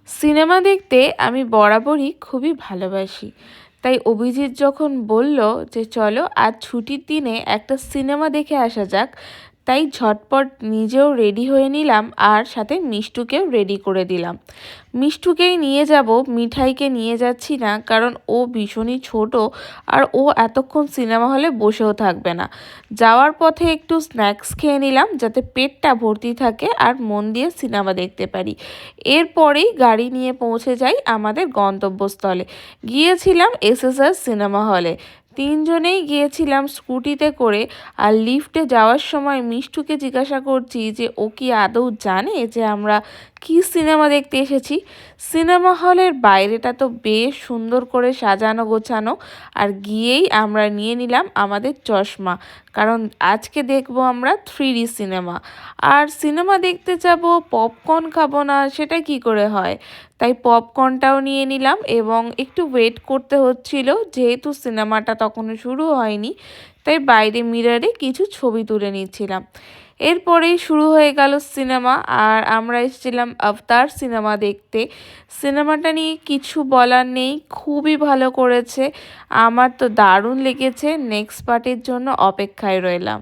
Cinema দেখতে আমি বরাবরই খুবই ভালোবাসি। তাই অভিজিৎ যখন বলল যে চলো আজ ছুটির দিনে একটা সিনেমা দেখে আসা যাক, তাই ঝটপট নিজেও রেডি হয়ে নিলাম আর সাথে মিষ্টুকেও রেডি করে দিলাম। মিষ্টুকেই নিয়ে যাব, মিঠাইকে নিয়ে যাচ্ছি না, কারণ ও ভীষণই ছোট আর ও এতক্ষণ সিনেমা হলে বসেও থাকবে না। যাওয়ার পথে একটু স্ন্যাক্স খেয়ে নিলাম যাতে পেটটা ভর্তি থাকে আর মন দিয়ে সিনেমা দেখতে পারি। এরপরেই গাড়ি নিয়ে পৌঁছে যাই আমাদের গন্তব্যস্থলে। গিয়েছিলাম এসএসআর সিনেমা হলে। তিনজনেই গিয়েছিলাম স্কুটিতে করে। আর লিফটে যাওয়ার সময় মিষ্টুকে জিজ্ঞাসা করছি যে ও কি আদৌ জানে যে আমরা কি সিনেমা দেখতে এসেছি। সিনেমা হলের বাইরেটা তো বেশ সুন্দর করে সাজানো গোছানো। আর গিয়েই আমরা নিয়ে নিলাম আমাদের চশমা, কারণ আজকে দেখবো আমরা 3D সিনেমা। আর সিনেমা দেখতে যাব, পপকর্ন খাবো না সেটা কি করে হয়। তাই পপকর্নটাও নিয়ে নিলাম এবং একটু ওয়েট করতে হচ্ছিল, যেহেতু সিনেমাটা তখনও শুরু হয়নি। তাই বাইরে মিররে কিছু ছবি তুলে নিচ্ছিলাম। এরপরেই শুরু হয়ে গেল সিনেমা, আর আমরা এসেছিলাম আভতার সিনেমা দেখতে। সিনেমাটা নিয়ে কিছু বলার নেই, খুবই ভালো করেছে। আমার তো দারুণ লেগেছে। নেক্সট পার্টের জন্য অপেক্ষায় রইলাম।